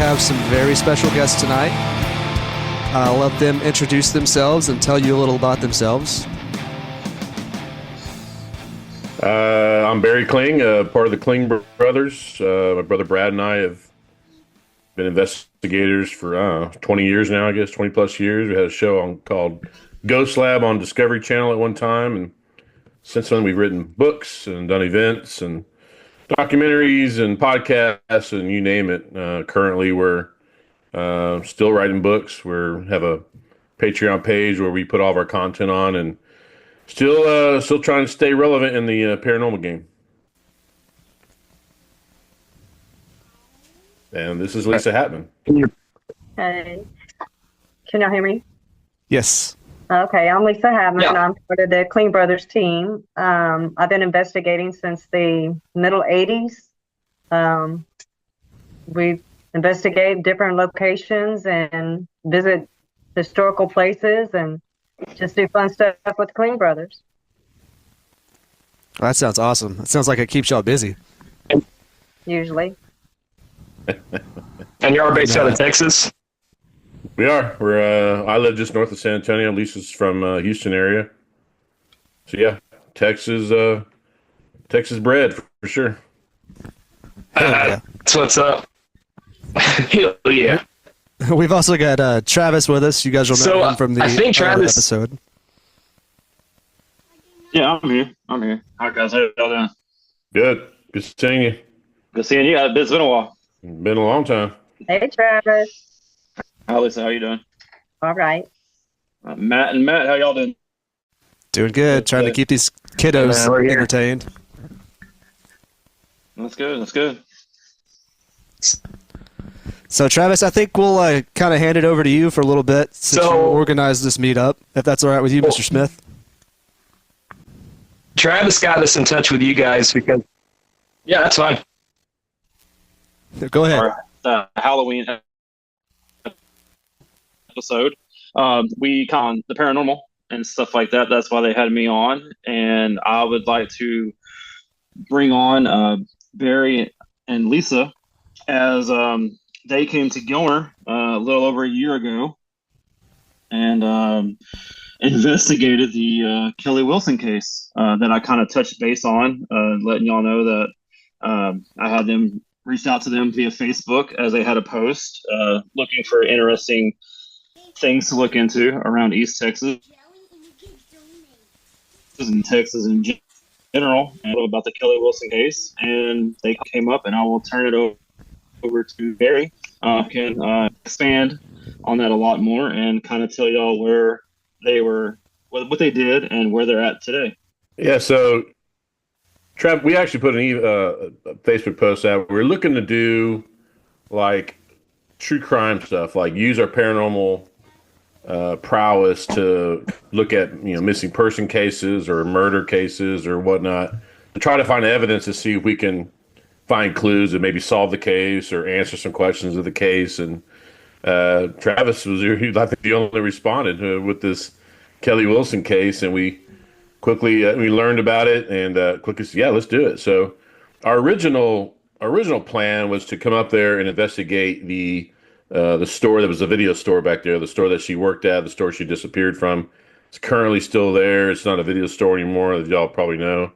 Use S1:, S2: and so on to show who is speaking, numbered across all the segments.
S1: have some very special guests tonight. I'll let them introduce themselves and tell you a little about themselves.
S2: I'm Barry Kling, part of the Kling brothers. My brother Brad and I have been investigators for 20 years now, I guess, 20 plus years. We had a show called Ghost Lab on Discovery Channel at one time, and since then we've written books and done events and documentaries and podcasts and you name it. Currently, we're still writing books. We have a Patreon page where we put all of our content on, and still trying to stay relevant in the paranormal game. And this is Lisa Hatman.
S3: Hey, can y'all hear me?
S1: Yes.
S3: Okay, I'm Lisa Hatman.
S4: Yeah.
S3: I'm part of the Kling Brothers team. I've been investigating since the middle 80s. We investigate different locations and visit historical places and just do fun stuff with the Kling Brothers.
S1: Well, that sounds awesome. It sounds like it keeps y'all busy.
S3: Usually.
S4: And you're based out of Texas?
S2: We are. I live just north of San Antonio. Lisa's from Houston area. So yeah, Texas bred for sure.
S1: Yeah.
S4: That's what's up. Hell yeah.
S1: We've also got Travis with us. You guys will know him from the
S4: I think Travis,
S1: episode.
S5: Yeah, I'm here. Hi guys, how y'all doing?
S2: Good seeing you.
S5: Good seeing you. It's been a while.
S2: Been a long time.
S3: Hey, Travis.
S5: Hi Lisa, how you doing?
S3: All right.
S5: Matt, how y'all doing?
S1: Doing good. Trying to keep these kiddos
S4: we're here.
S1: entertained.
S5: That's good.
S1: So, Travis, I think we'll kind of hand it over to you for a little bit since you organized this meetup, if that's all right with you, Mr. Smith.
S4: Travis got us in touch with you guys because, yeah, that's fine.
S1: Go ahead.
S5: Our Halloween episode. We con the paranormal and stuff like that. That's why they had me on, and I would like to bring on Barry and Lisa as they came to Gilmer a little over a year ago and investigated the Kelly Wilson case that I kind of touched base on, letting y'all know that I had them reached out to them via Facebook as they had a post looking for interesting things to look into around East Texas and Texas in general, and about the Kelly Wilson case. And they came up, and I will turn it over to Barry. Can expand on that a lot more and kind of tell y'all where they were, what they did, and where they're at today.
S2: Yeah, so Trav, we actually put a Facebook post out. We're looking to do like true crime stuff, like use our paranormal prowess to look at missing person cases or murder cases or whatnot, to try to find evidence to see if we can find clues and maybe solve the case or answer some questions of the case. And Travis was, I think, the only responded with this Kelly Wilson case, and we quickly we learned about it and quickly said, yeah, let's do it. So our original plan was to come up there and investigate the store that was a video store back there, the store that she worked at, the store she disappeared from. It's currently still there. It's not a video store anymore, as y'all probably know.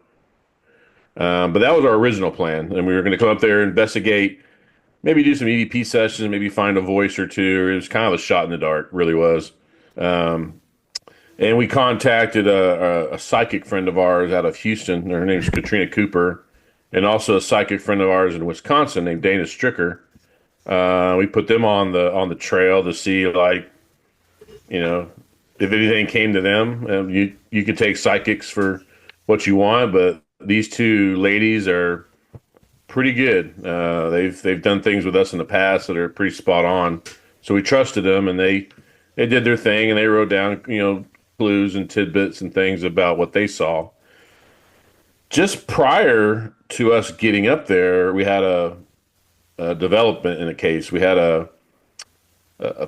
S2: But that was our original plan, and we were going to come up there, investigate, maybe do some EVP sessions, maybe find a voice or two. It was kind of a shot in the dark, really was. And we contacted a psychic friend of ours out of Houston. Her name's Katrina Cooper, and also a psychic friend of ours in Wisconsin named Dana Stricker. We put them on the trail to see, like, if anything came to them. You could take psychics for what you want, but these two ladies are pretty good. They've done things with us in the past that are pretty spot on. So we trusted them, and they did their thing, and they wrote down clues and tidbits and things about what they saw. Just prior to us getting up there, we had a development in the case. We had a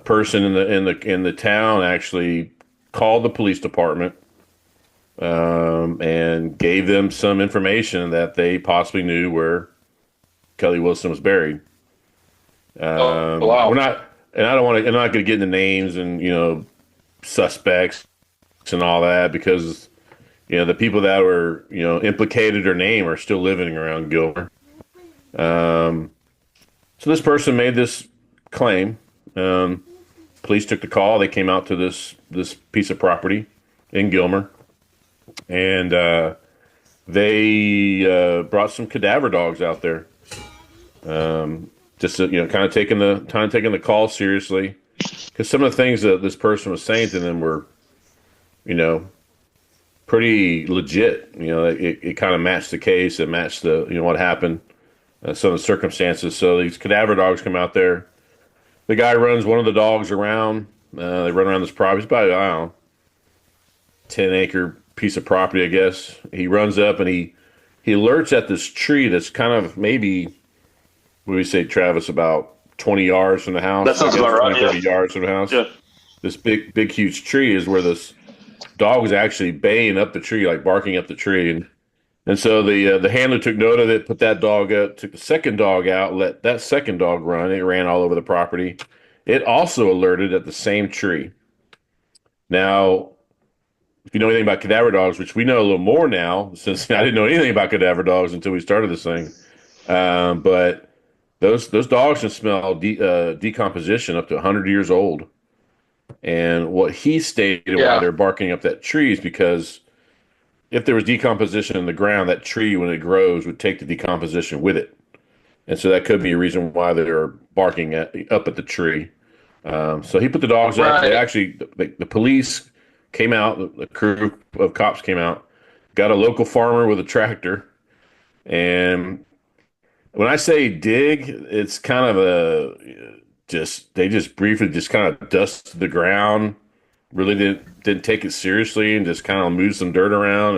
S2: person in the town actually called the police department and gave them some information that they possibly knew where Kelly Wilson was buried.
S4: Wow.
S2: We're not, and I don't want to. I'm not going to get into names and suspects and all that because the people that were implicated or named are still living around Gilmer. So this person made this claim. Police took the call. They came out to this piece of property in Gilmer, and they brought some cadaver dogs out there. Just kind of taking the call seriously, because some of the things that this person was saying to them were, pretty legit. It kind of matched the case. It matched the what happened, some of the circumstances. So these cadaver dogs come out there. The guy runs one of the dogs around. They run around this property. It's about, I don't know, 10-acre piece of property, I guess. He runs up and he alerts at this tree that's kind of maybe, what do we say, Travis, about 20 yards from the house?
S4: That sounds about right,
S2: 30 yards from the house.
S4: Yeah.
S2: This big, huge tree is where this dog was actually baying up the tree, like barking up the tree. And so the handler took note of it, put that dog up, took the second dog out, let that second dog run. It ran all over the property. It also alerted at the same tree. Now, if you know anything about cadaver dogs, which we know a little more now, since I didn't know anything about cadaver dogs until we started this thing, but those dogs can smell decomposition up to 100 years old. And what he stated while they're barking up that tree is because if there was decomposition in the ground, that tree, when it grows, would take the decomposition with it. And so that could be a reason why they're barking up at the tree. So he put the dogs up. They actually, the police came out, the crew of cops came out, got a local farmer with a tractor. And when I say dig, it's kind of they just briefly just kind of dusted the ground, really didn't take it seriously, and just kind of moved some dirt around.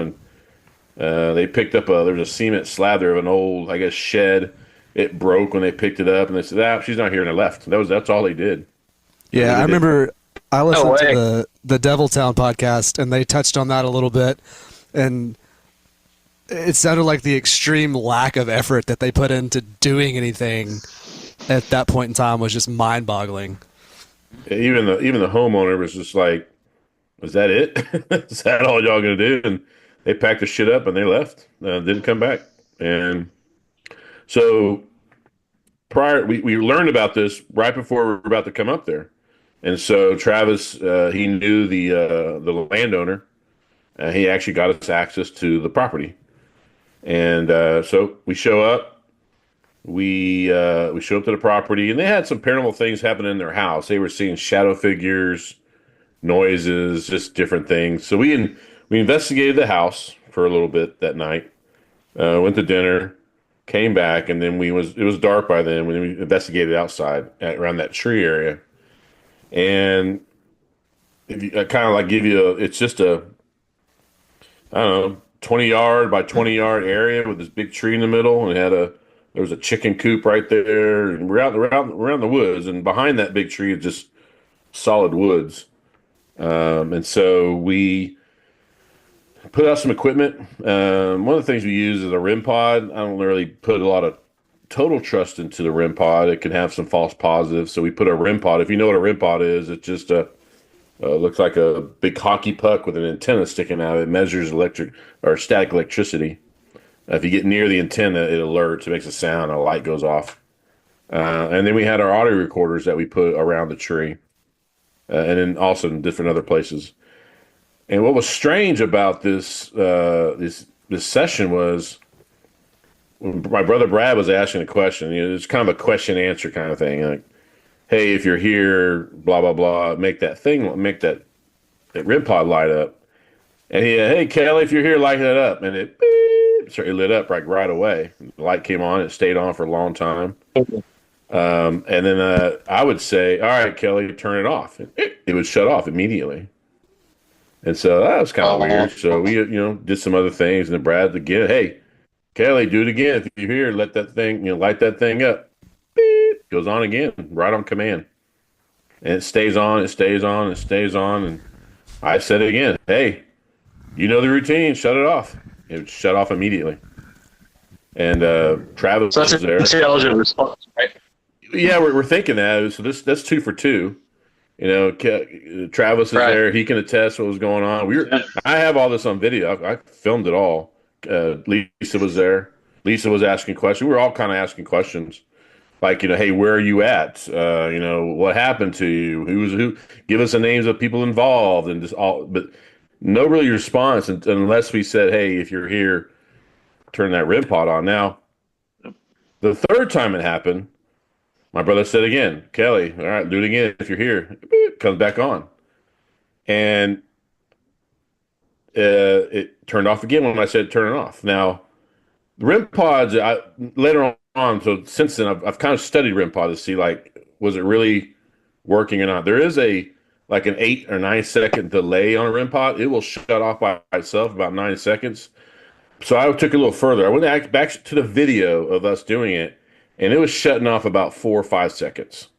S2: And they picked up there was a cement slab there of an old, I guess, shed. It broke when they picked it up, and they said, she's not here, and they left. That's all they did.
S1: Yeah, I remember I listened to the Deviltown podcast, and they touched on that a little bit, and it sounded like the extreme lack of effort that they put into doing anything at that point in time was just mind-boggling.
S2: Even the homeowner was just like, "Is that it? Is that all y'all gonna do?" And they packed the shit up and they left. Didn't come back. And so we learned about this right before we were about to come up there. And so Travis, he knew the landowner. He actually got us access to the property. And so we show up. We show up to the property, and they had some paranormal things happen in their house. They were seeing shadow figures, noises, just different things. So we investigated the house for a little bit that night. Went to dinner, came back, and then it was dark by then when we investigated outside around that tree area. And if you kind of like give you it's just a, I don't know, 20-yard by 20-yard area with this big tree in the middle, and there was a chicken coop right there, and we're out around the woods, and behind that big tree is just solid woods. And so we put out some equipment. One of the things we use is a REM pod. I don't really put a lot of total trust into the REM pod. It can have some false positives. So we put a REM pod. If you know what a REM pod is, it's just looks like a big hockey puck with an antenna sticking out. It measures electric or static electricity. If you get near the antenna, it alerts. It makes a sound. A light goes off. And then we had our audio recorders that we put around the tree, and then also in different other places. And what was strange about this session was when my brother Brad was asking a question. It's kind of a question answer kind of thing. Like, hey, if you're here, blah blah blah, make that REM pod light up. And hey Kelly, if you're here, light that up. And it lit up right away. The light came on. It stayed on for a long time.
S4: Okay.
S2: And then I would say, all right, Kelly, turn it off. It would shut off immediately. And so that was kind of weird. So we, did some other things. And then Brad again, hey, Kelly, do it again. If you're here, let that thing, light that thing up. Beep, goes on again, right on command. And it stays on, it stays on, it stays on. And I said it again, hey, you know the routine, shut it off. It would shut off immediately. And Travis was there.
S4: That's an intelligent response, right?
S2: yeah, we're thinking that. So that's 2 for 2. You know, Travis is there. He can attest what was going on. I have all this on video. I filmed it all. Lisa was there. Lisa was asking questions. We were all kind of asking questions, like, hey, where are you at? What happened to you? Who's who? Give us the names of people involved, and just all. But no really response unless we said, hey, if you're here, turn that REM pod on. Now, the third time it happened, my brother said again, Kelly, all right, do it again. If you're here, beep, comes back on. And it turned off again when I said turn it off. Now, the REM pods, later on, so since then, I've kind of studied REM pod to see, like, was it really working or not? There is an 8 or 9 second delay on a REM pod. It will shut off by itself about 9 seconds. So I took it a little further. I went back to the video of us doing it, and it was shutting off about 4 or 5 seconds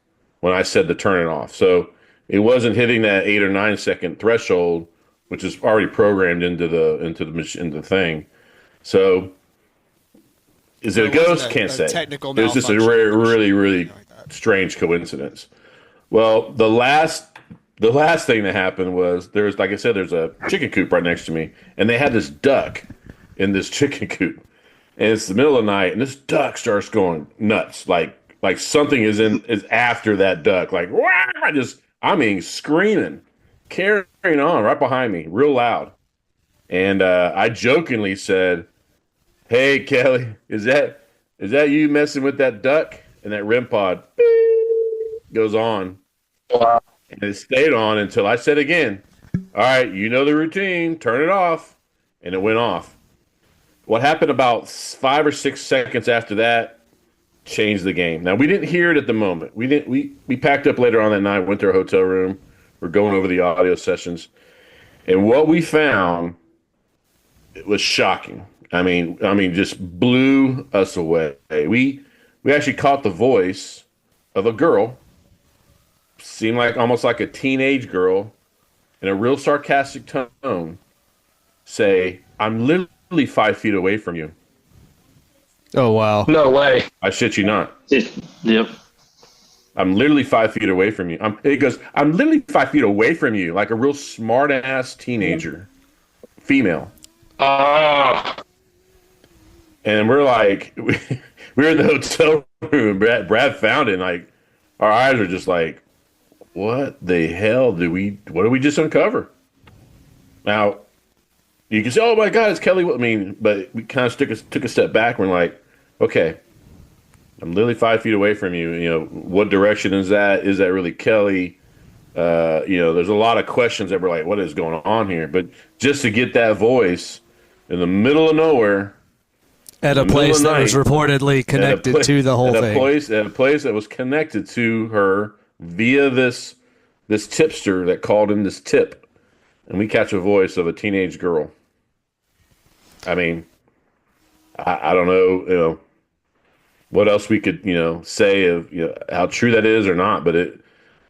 S2: when I said to turn it off. So it wasn't hitting that 8 or 9 second threshold, which is already programmed into the thing. So is it a ghost? Can't say. It was just a really strange coincidence. Well, the last thing that happened was there's, like I said, there's a chicken coop right next to me, and they had this duck in this chicken coop, and it's the middle of the night, and this duck starts going nuts, like something is after that duck, like wah! Screaming, carrying on right behind me, real loud, and I jokingly said, "Hey Kelly, is that you messing with that duck?" And that REM pod goes on, wow. And it stayed on until I said again, "All right, you know the routine, turn it off," and it went off. What happened about 5 or 6 seconds after that changed the game. Now, we didn't hear it at the moment. We packed up later on that night, went to our hotel room. We're going over the audio sessions. And what we found, it was shocking. I mean, just blew us away. We actually caught the voice of a girl, seemed like almost like a teenage girl, in a real sarcastic tone, say, "I'm literally 5 feet away from you."
S1: Oh, wow.
S4: No way.
S2: I shit you not.
S5: Yep.
S2: "I'm literally 5 feet away from you." It goes, "I'm literally 5 feet away from you," like a real smart ass teenager, female. And we're like, we were in the hotel room. Brad found it, and like our eyes are just like, what the hell what did we just uncover? Now, you can say, "Oh my God, it's Kelly." But we kind of took a step back. We're like, okay, I'm literally 5 feet away from you. What direction is that? Is that really Kelly? There's a lot of questions that we're like, what is going on here? But just to get that voice in the middle of nowhere,
S1: at a place that was reportedly connected to the whole thing.
S2: At a place that was connected to her via this tipster that called in this tip. And we catch a voice of a teenage girl. I mean, I don't know, what else we could, say of how true that is or not. But it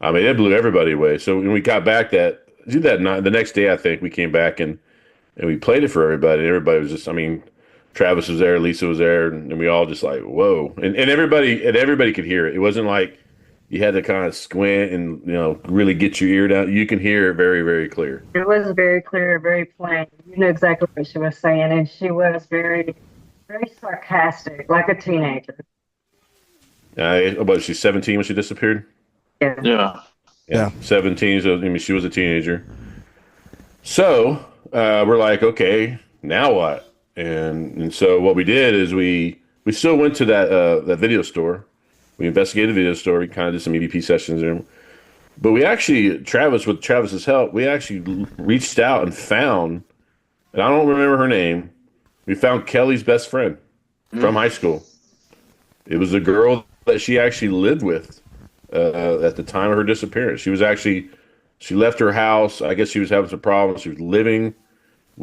S2: blew everybody away. So when we got back the next day, I think we came back and we played it for everybody. And everybody was just, Travis was there, Lisa was there, and we all just like, whoa. And everybody could hear it. It wasn't like you had to kind of squint and really get your ear down. You can hear it very, very clear.
S3: It was very clear, very plain. You knew exactly what she was saying, and she was very, very sarcastic, like a teenager.
S2: But she's 17 when she disappeared.
S3: Yeah.
S2: 17. So she was a teenager. So we're like, okay, now what? And so what we did is we still went to that video store. We investigated the video store. We kind of did some EVP sessions there. But we actually, with Travis's help, we actually reached out and found, and I don't remember her name, we found Kelly's best friend from high school. It was a girl that she actually lived with at the time of her disappearance. She left her house. I guess she was having some problems. She was living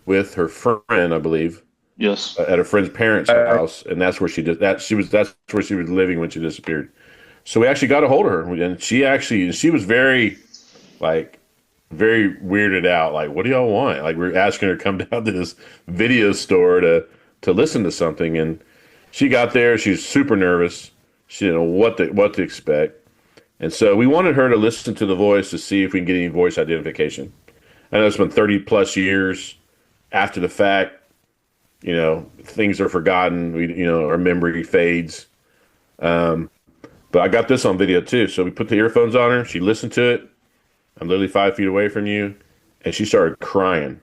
S2: with her friend, I believe.
S5: Yes.
S2: At her friend's parents' house, and that's where she did that. That's where she was living when she disappeared. So we actually got a hold of her, and she was very weirded out. Like, what do y'all want? Like, we're asking her to come down to this video store to listen to something, and she got there. She was super nervous. She didn't know what to expect. And so we wanted her to listen to the voice to see if we can get any voice identification. I know it's been 30 plus years after the fact. Things are forgotten. Our memory fades. But I got this on video too. So we put the earphones on her. She listened to it. I'm literally 5 feet away from you, and she started crying.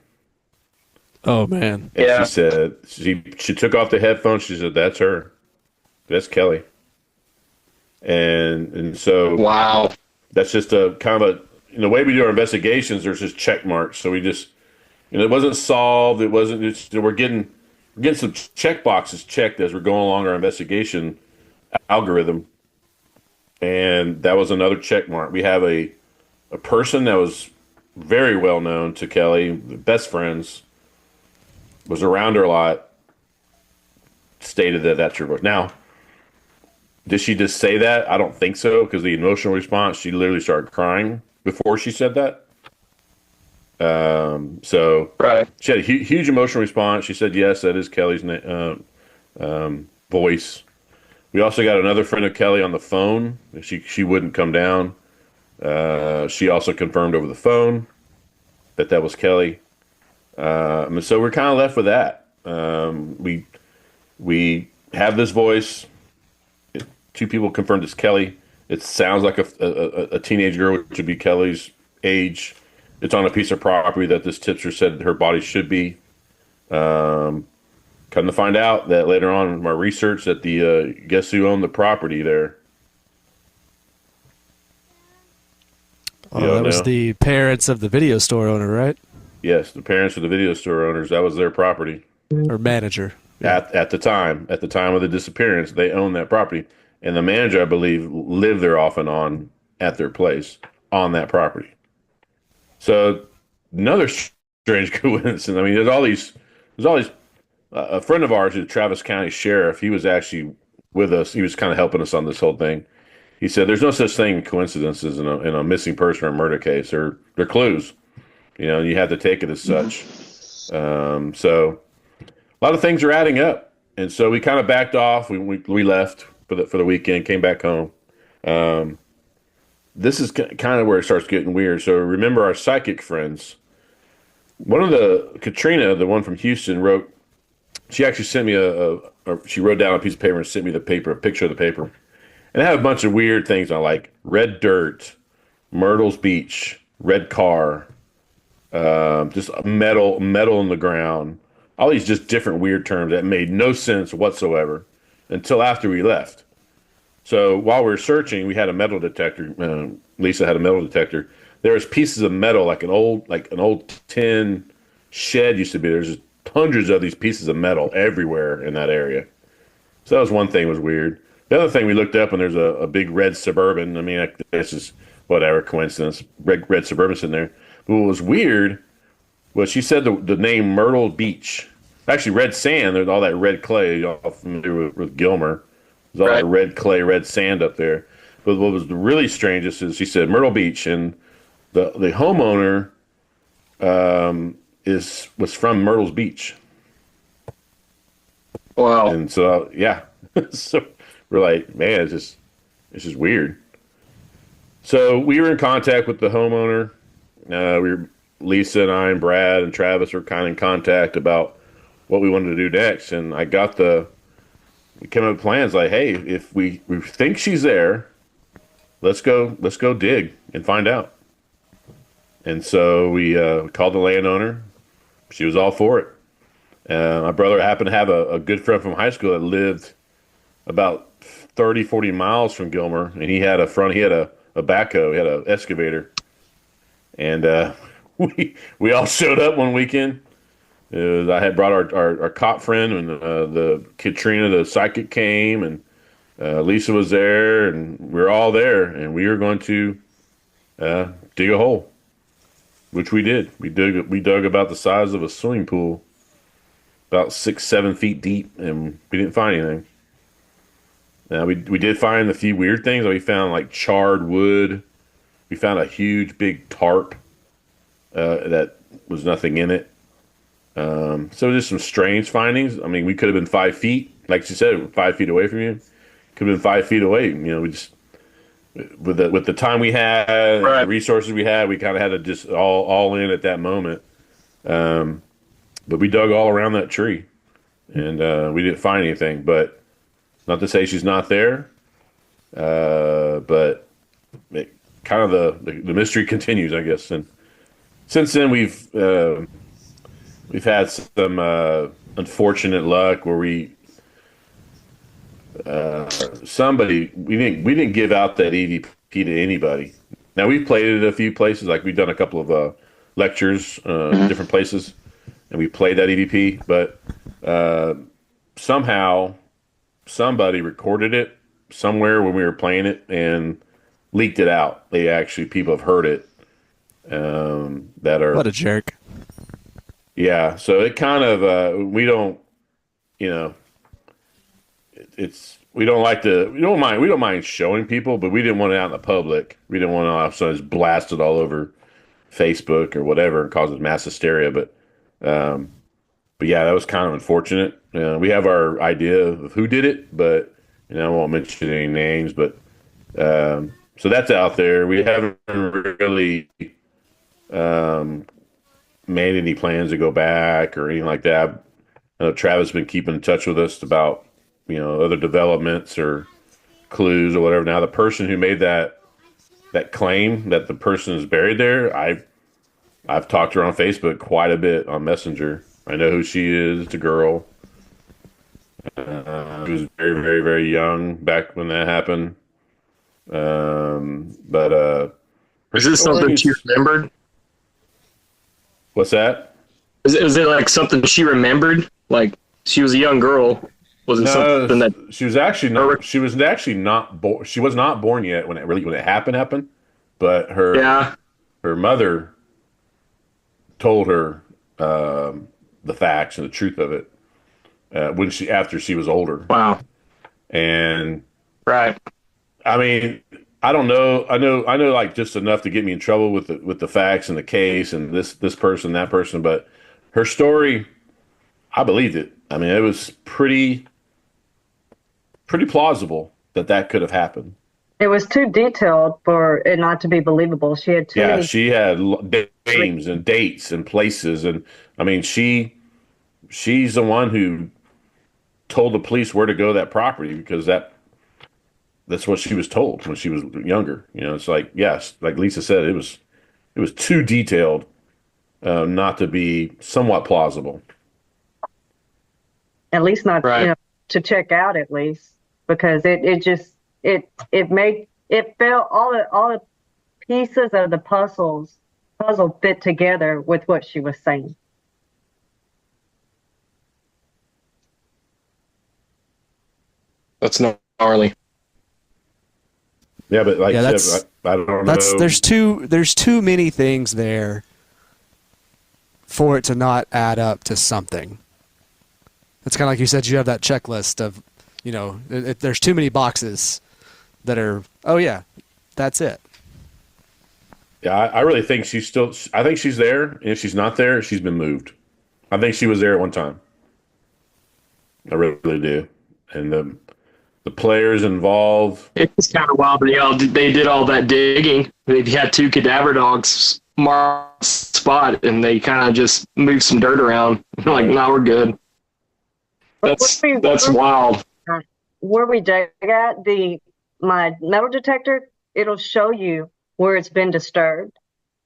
S1: Oh man!
S2: And she said she took off the headphones. She said, "That's her. That's Kelly." And so
S4: wow,
S2: that's just a kind of the way we do our investigations. There's just check marks. So we just it wasn't solved. It wasn't. We're getting some check boxes checked as we're going along our investigation algorithm. And that was another check mark. We have a person that was very well known to Kelly, best friends, was around her a lot, stated that that's her voice. Now, did she just say that? I don't think so, because the emotional response, she literally started crying before she said that. So
S4: right.
S2: She had a huge emotional response. She said, yes, that is Kelly's voice. We also got another friend of Kelly on the phone. She wouldn't come down. She also confirmed over the phone that was Kelly. So we're kind of left with that. We have this voice. Two people confirmed it's Kelly. It sounds like a teenage girl, which would be Kelly's age. It's on a piece of property that this tipster said her body should be. Come to find out that later on in my research that the guess who owned the property there.
S1: Oh, that was the parents of the video store owner, right?
S2: Yes, the parents of the video store owners. That was their property.
S1: Or manager.
S2: At the time of the disappearance, they owned that property. And the manager, I believe, lived there off and on at their place on that property. So another strange coincidence. I mean, there's all these. A friend of ours, the Travis County Sheriff, he was actually with us. He was kind of helping us on this whole thing. He said, "There's no such thing coincidences in a missing person or murder case. They're clues. You have to take it as such." So a lot of things are adding up, and so we kind of backed off. We left for the weekend, came back home. This is kind of where it starts getting weird. So remember our psychic friends. One of Katrina, the one from Houston, wrote. She actually sent me she wrote down a piece of paper and sent me a picture of the paper. And it had a bunch of weird things on, like red dirt, Myrtle's Beach, red car, just metal in the ground. All these just different weird terms that made no sense whatsoever until after we left. So while we were searching, we had a metal detector. Lisa had a metal detector. There was pieces of metal, like an old tin shed used to be. There's just hundreds of these pieces of metal everywhere in that area. So that was one thing was weird. The other thing we looked up, and there's a big red Suburban. I mean, this is whatever coincidence. Red Suburban's in there. But what was weird was she said the name Myrtle Beach. Actually, red sand. There's all that red clay. Y'all familiar with Gilmer? There's all that red clay, red sand up there. But what was really strangest is she said Myrtle Beach, and the homeowner was from Myrtle's Beach.
S4: Wow.
S2: And so yeah, so we're like, man, it's just weird. So we were in contact with the homeowner. Lisa and I and Brad and Travis were kind of in contact about what we wanted to do next. And we came up with plans like, hey, if we think she's there, let's go dig and find out. And so we called the landowner. She was all for it. My brother happened to have a good friend from high school that lived about 30, 40 miles from Gilmer, and he had a backhoe, he had an excavator. And we all showed up one weekend. I had brought our cop friend, and the Katrina, the psychic, came, and Lisa was there, and we were all there, and we were going to dig a hole. Which we did. We dug about the size of a swimming pool, about 6-7 feet deep, and we didn't find anything. Now we did find a few weird things. We found like charred wood. We found a huge big tarp that was nothing in it. So just some strange findings. I mean, we could have been 5 feet, like she said, 5 feet away from you. could have been 5 feet away. You know, we just with the time we had,
S4: Right.
S2: the resources we had, we kind of had to just all in at that moment. But we dug all around that tree, and we didn't find anything. But not to say she's not there, but kind of the mystery continues, I guess. And since then, we've had some unfortunate luck where we didn't give out that EVP to anybody. Now we've played it at a few places, like we've done a couple of lectures, different places, and we played that EVP. But somehow somebody recorded it somewhere when we were playing it and leaked it out. People have heard it. That are
S1: What a jerk.
S2: Yeah, so it kind of we don't, we don't mind showing people, but we didn't want it out in the public. We didn't want to all of a sudden just blast it all over Facebook or whatever and cause mass hysteria. But yeah, that was kind of unfortunate. We have our idea of who did it, but I won't mention any names. But so that's out there. We haven't really made any plans to go back or anything like that. I know Travis has been keeping in touch with us about other developments or clues or whatever. Now the person who made that claim that the person is buried there, I've talked to her on Facebook quite a bit on Messenger. I know who she is. It's a girl. She was very, very, very young back when that happened. But
S4: is this something she remembered?
S2: What's that?
S4: Is it like something she remembered? Like she was a young girl. Was it something that
S2: she was actually not? She was actually not born. She was not born yet when it happened. But her mother told her the facts and the truth of it after she was older.
S4: Wow.
S2: And
S4: right.
S2: I mean, I don't know. I know like just enough to get me in trouble with the facts and the case and this person, that person. But her story, I believed it. I mean, it was pretty plausible that could have happened.
S3: It was too detailed for it not to be believable. She had too many.
S2: She had names and dates and places, and I mean, she's the one who told the police where to go to that property because that's what she was told when she was younger. It's like, yes, like Lisa said, it was too detailed not to be somewhat plausible.
S3: At least not,
S4: right.
S3: To check out at least, because it felt all the pieces of the puzzle fit together with what she was saying.
S4: That's gnarly.
S2: Yeah, but like I said, I don't know.
S1: There's too many things there for it to not add up to something. It's kind of like you said, you have that checklist of, there's too many boxes that are, oh yeah, that's it.
S2: Yeah, I really think I think she's there. And if she's not there, she's been moved. I think she was there at one time. I really do. And the players involved.
S4: It's kind of wild. They did all that digging. They had 2 cadaver dogs mark the spot, and they kind of just moved some dirt around. Like, no, we're good. That's wild.
S3: Where we dig at, my metal detector, it'll show you where it's been disturbed,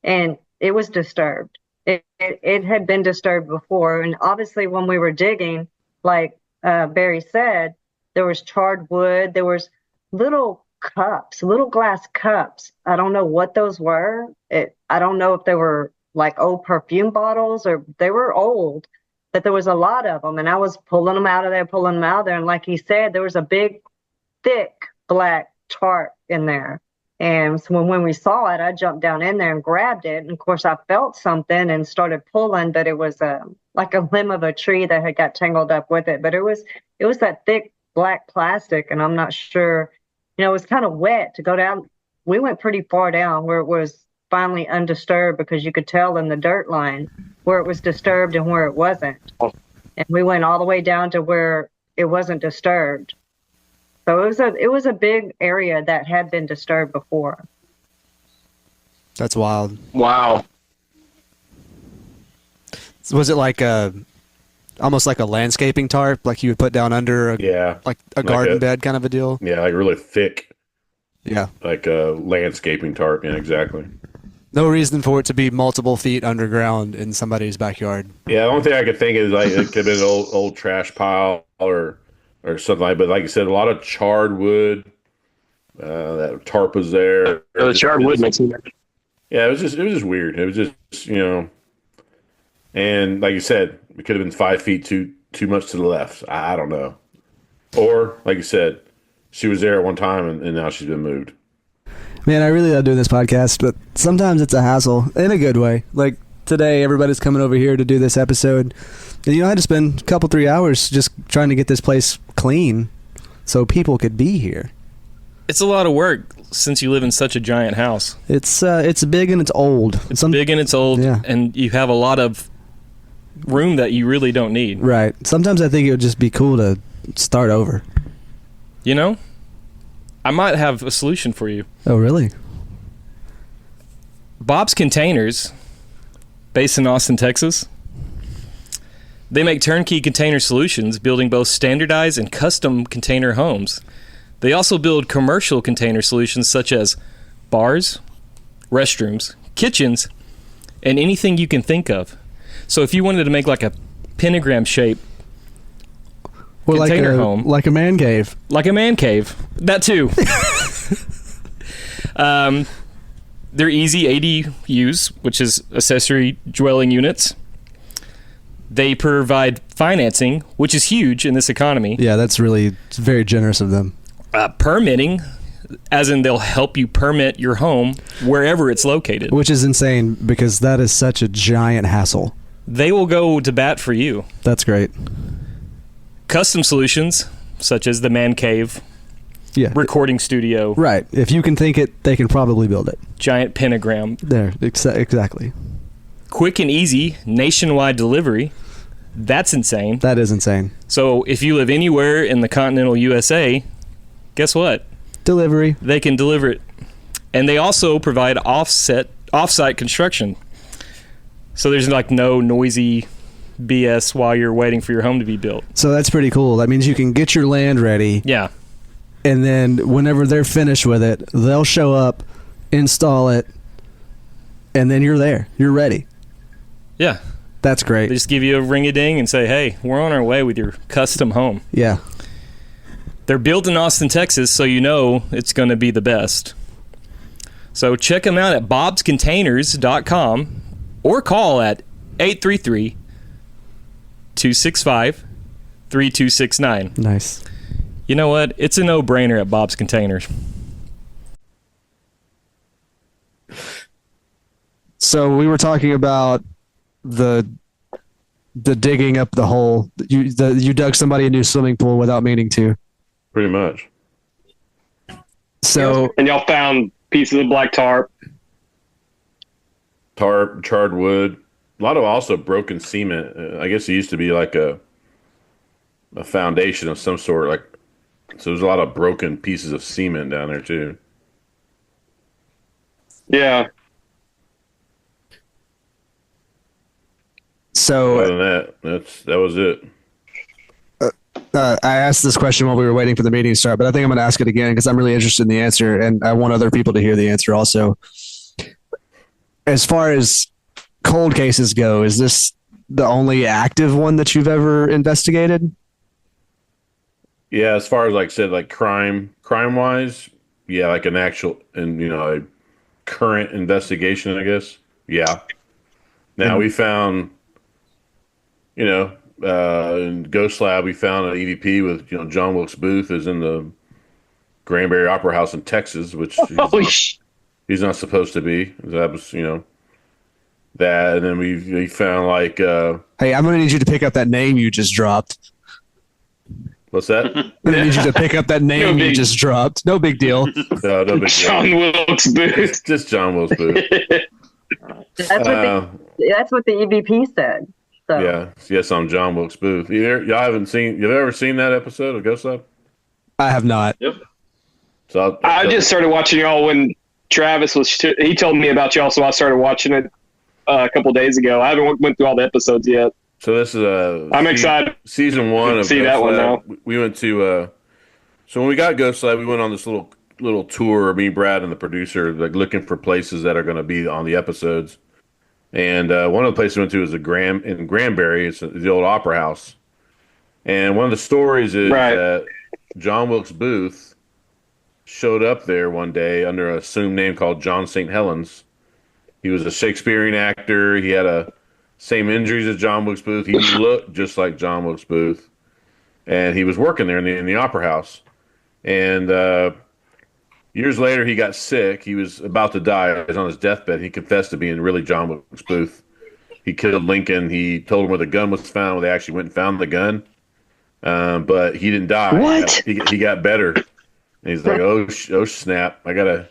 S3: and it was disturbed. It had been disturbed before, and obviously when we were digging, like Barry said, there was charred wood. There was little glass cups. I don't know what those were. I don't know if they were like old perfume bottles or they were old, but there was a lot of them. And I was pulling them out of there. And like he said, there was a big, thick black chart in there. And so when we saw it, I jumped down in there and grabbed it. And of course, I felt something and started pulling, but it was like a limb of a tree that had got tangled up with it. But it was that thick black plastic, and I'm not sure, it was kind of wet to go down. We went pretty far down where it was finally undisturbed because you could tell in the dirt line where it was disturbed and where it wasn't. And we went all the way down to where it wasn't disturbed. So it was a big area that had been disturbed before.
S1: That's wild.
S4: Wow.
S1: Was it like almost like a landscaping tarp, like you would put down under like a garden bed kind of a deal?
S2: Yeah, like really thick.
S1: Yeah.
S2: Like a landscaping tarp. Yeah, exactly.
S1: No reason for it to be multiple feet underground in somebody's backyard.
S2: Yeah, the only thing I could think is like it could have been an old trash pile or something like. But like you said, a lot of charred wood. That tarp was there.
S4: The charred wood makes me.
S2: Yeah, it was just weird. It was just and like you said, it could have been 5 feet too much to the left. I don't know. Or like you said, she was there at one time and now she's been moved.
S1: Man, I really love doing this podcast, but sometimes it's a hassle in a good way. Like today, everybody's coming over here to do this episode. And, I had to spend a couple, 3 hours just trying to get this place clean so people could be here.
S6: It's a lot of work since you live in such a giant house.
S1: It's big and it's old.
S6: It's big and it's old,
S1: yeah.
S6: And you have a lot of room that you really don't need.
S1: Right. Sometimes I think it would just be cool to start over.
S6: I might have a solution for you.
S1: Oh, really?
S6: Bob's Containers, based in Austin, Texas. They make turnkey container solutions, building both standardized and custom container homes. They also build commercial container solutions such as bars, restrooms, kitchens, and anything you can think of. So if you wanted to make like a pentagram shape container home.
S1: Like a man cave.
S6: Like a man cave. That too. They're easy ADUs, which is accessory dwelling units. They provide financing, which is huge in this economy.
S1: Yeah, it's very generous of them.
S6: Permitting, as in they'll help you permit your home wherever it's located.
S1: Which is insane because that is such a giant hassle.
S6: They will go to bat for you.
S1: That's great.
S6: Custom solutions, such as the man cave, recording studio.
S1: Right. If you can think it, they can probably build it.
S6: Giant pentagram.
S1: There, exactly.
S6: Quick and easy nationwide delivery. That's insane.
S1: That is insane.
S6: So if you live anywhere in the continental USA, guess what?
S1: Delivery.
S6: They can deliver it. And they also provide off-site construction. So there's like no noisy BS while you're waiting for your home to be built.
S1: So that's pretty cool. That means you can get your land ready.
S6: Yeah.
S1: And then whenever they're finished with it, they'll show up, install it, and then you're there. You're ready.
S6: Yeah.
S1: That's great.
S6: They just give you a ring-a-ding and say, hey, we're on our way with your custom home.
S1: Yeah.
S6: They're built in Austin, Texas, so you know it's going to be the best. So check them out at bobscontainers.com or call at 833-265-3269.
S1: Nice.
S6: You know what? It's a no-brainer at Bob's Containers.
S1: So we were talking about the digging up the hole. You dug somebody a new swimming pool without meaning to.
S2: Pretty much.
S1: So
S4: And y'all found pieces of black tarp.
S2: Tarp, charred wood, a lot of also broken cement. I guess it used to be like a foundation of some sort. Like, so there's a lot of broken pieces of cement down there too.
S4: Yeah.
S1: So
S2: other than that was it.
S1: I asked this question while we were waiting for the meeting to start, but I think I'm going to ask it again because I'm really interested in the answer, and I want other people to hear the answer also. As far as cold cases go, is this the only active one that you've ever investigated?
S2: Yeah, as far as like I said, like crime wise, yeah, like an actual and a current investigation, I guess. Yeah. Now we found, in Ghost Lab, we found an EVP with John Wilkes Booth is in the Granbury Opera House in Texas, which he's not supposed to be. That was that, and then we found like.
S1: Hey, I'm gonna need you to pick up that name you just dropped.
S2: What's that?
S1: I'm gonna need you to pick up that name you just dropped. No big deal.
S2: No big deal.
S4: John Wilkes Booth.
S2: Just John Wilkes Booth.
S3: That's what the EVP said. So.
S2: Yes, I'm John Wilkes Booth. Y'all haven't seen? You've ever seen that episode of Ghost Lab?
S1: I have not.
S5: Yep.
S2: So
S4: I just started watching y'all when Travis was. He told me about y'all, so I started watching it a couple days ago. I haven't went through all the episodes yet.
S2: So this is
S4: I'm excited
S2: season 1
S4: to
S2: of
S4: see
S2: Ghost
S4: that one
S2: Lab.
S4: now.
S2: We went to so when we got Ghost Lab, we went on this little tour. Me, Brad, and the producer, like looking for places that are going to be on the episodes. And one of the places we went to is in Granbury. It's the old Opera House. And one of the stories is
S4: Right.
S2: that John Wilkes Booth showed up there one day under an assumed name called John St. Helens. He was a Shakespearean actor. He had a same injuries as John Wilkes Booth. He looked just like John Wilkes Booth, and he was working there in the Opera House. And years later, he got sick. He was about to die. He was on his deathbed. He confessed to being really John Wilkes Booth. He killed Lincoln. He told him where the gun was found. They actually went and found the gun, but he didn't die.
S4: What?
S2: He got better. And he's like, oh snap! I gotta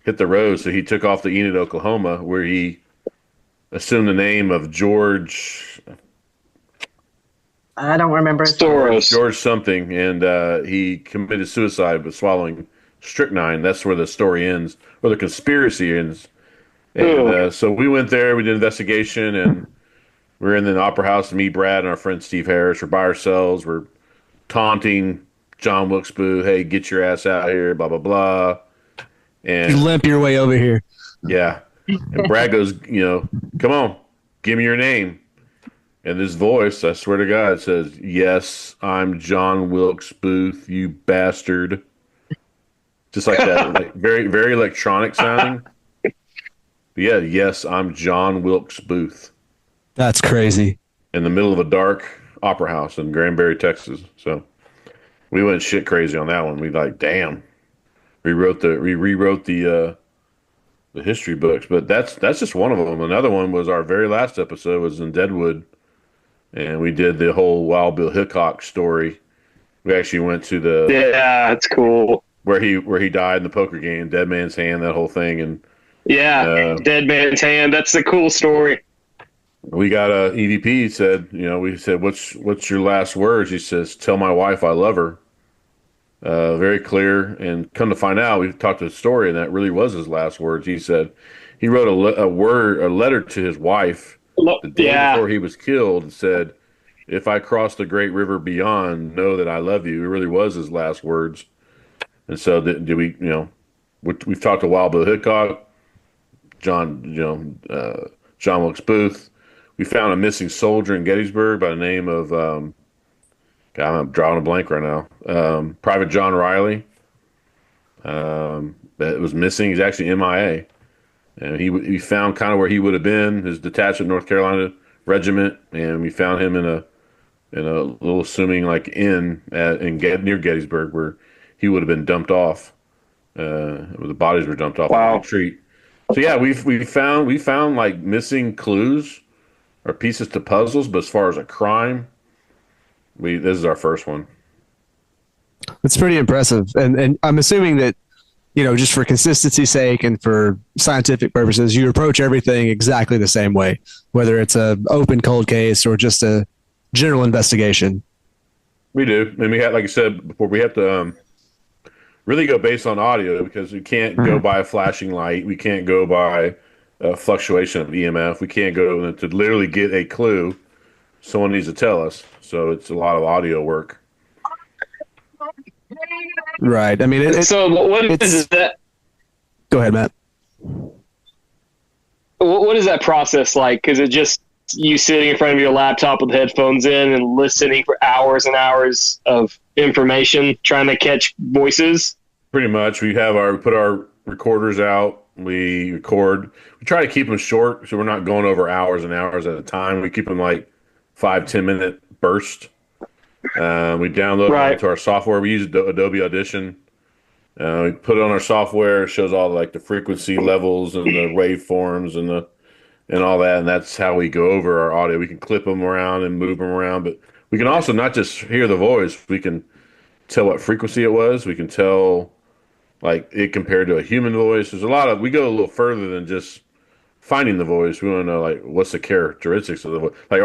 S2: hit the road. So he took off to Enid, Oklahoma, where he assumed the name of George
S3: I don't remember.
S4: Soros.
S2: George something, and he committed suicide by swallowing strychnine. That's where the story ends, or the conspiracy ends. And so we went there, we did an investigation, and we're in the Opera House. Me, Brad, and our friend Steve Harris. We're by ourselves. We're taunting John Wilkes Booth. Hey, get your ass out here! Blah blah blah. And
S1: You limp your way over here.
S2: yeah, and Brad goes, come on, give me your name. And this voice, I swear to God, says, "Yes, I'm John Wilkes Booth, you bastard." Just like that, like very, very electronic sounding. But yeah, yes, I'm John Wilkes Booth
S1: That's crazy.
S2: in the middle of a dark opera house in Granbury, Texas. So we went shit crazy on that one. We like, damn, we rewrote the history books. But that's just one of them. Another one was our very last episode was in Deadwood, and we did the whole Wild Bill Hickok story. We actually went to the
S4: Yeah, it's cool.
S2: where he died in the poker game, Dead Man's Hand, that whole thing, and
S4: Yeah, Dead Man's Hand. That's a cool story.
S2: we got a EVP said, we said, what's your last words? He says, "Tell my wife I love her." Very clear, and come to find out, we've talked to the story, and that really was his last words. He said he wrote a letter to his wife the day before he was killed, and said, "If I cross the great river beyond, know that I love you." It really was his last words. And so did we, we've talked to Wild Bill Hickok, John Wilkes Booth. We found a missing soldier in Gettysburg by the name of, God, I'm drawing a blank right now, Private John Riley. That was missing. He's actually MIA. And we found kind of where he would have been, his detachment North Carolina regiment, and we found him in a little assuming like inn near Gettysburg where he would have been dumped off. Where the bodies were dumped off on the retreat. So yeah, we found like missing clues or pieces to puzzles, but as far as a crime, this is our first one.
S1: It's pretty impressive, and I'm assuming that just for consistency's sake and for scientific purposes, you approach everything exactly the same way, whether it's a open cold case or just a general investigation.
S2: We do, and we have, like I said before, we have to really go based on audio because we can't go by a flashing light. We can't go by a fluctuation of EMF. We can't go to literally get a clue. Someone needs to tell us. So it's a lot of audio work.
S1: Right. I mean,
S4: so what is that?
S1: Go ahead, Matt.
S4: What is that process like? Because it just you sitting in front of your laptop with headphones in and listening for hours and hours of information, trying to catch voices.
S2: Pretty much. We put our recorders out. We record. We try to keep them short, so we're not going over hours and hours at a time. We keep them like 5-10 minute bursts. We download it to our software. We use Adobe Audition. We put it on our software. It shows all like the frequency levels and the waveforms and all that. And that's how we go over our audio. We can clip them around and move them around, but we can also not just hear the voice. We can tell what frequency it was. We can tell like it compared to a human voice. There's we go a little further than just finding the voice. We want to know like what's the characteristics of the voice, like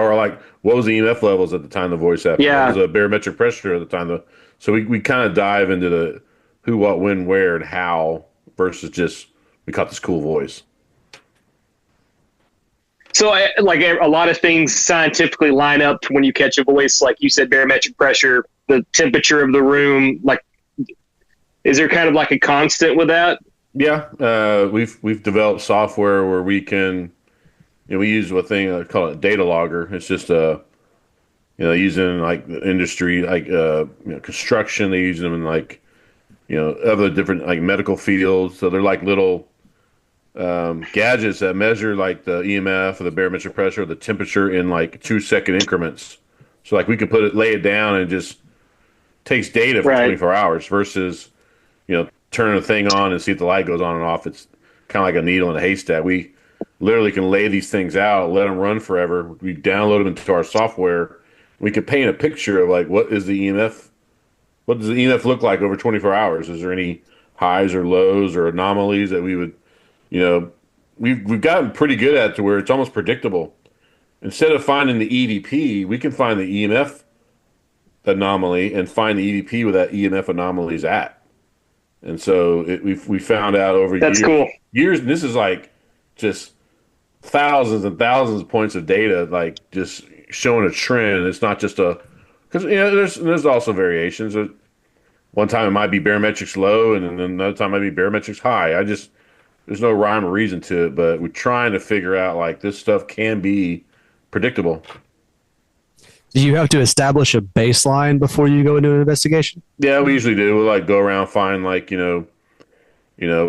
S2: what was the EMF levels at the time the voice happened?
S4: Yeah.
S2: What was the barometric pressure at the time the So we kind of dive into the who, what, when, where, and how versus just we caught this cool voice.
S4: So, like a lot of things scientifically line up to when you catch a voice, like you said, barometric pressure, the temperature of the room. Like, is there kind of like a constant with that?
S2: Yeah, we've developed software where we can, we use a thing called a data logger. It's just using like the industry, like construction. They use them in like other different like medical fields. So they're like little gadgets that measure like the EMF or the barometric pressure, or the temperature in like 2-second increments. So like we could lay it down and it just takes data for 24 hours versus turning the thing on and see if the light goes on and off. It's kind of like a needle in a haystack. We literally can lay these things out, let them run forever. We download them into our software. We can paint a picture of like what is the EMF. What does the EMF look like over 24 hours? Is there any highs or lows or anomalies that we would, we've gotten pretty good at to where it's almost predictable. Instead of finding the EVP, we can find the EMF anomaly and find the EVP where that EMF anomaly is at. And so we found out over years, and this is like just thousands and thousands of points of data, like just showing a trend. It's not just because there's also variations. One time it might be barometrics low, and then another time it might be barometrics high. There's no rhyme or reason to it, but we're trying to figure out like this stuff can be predictable.
S1: Do you have to establish a baseline before you go into an investigation? Yeah,
S2: we usually do. We'll like go around, find like, we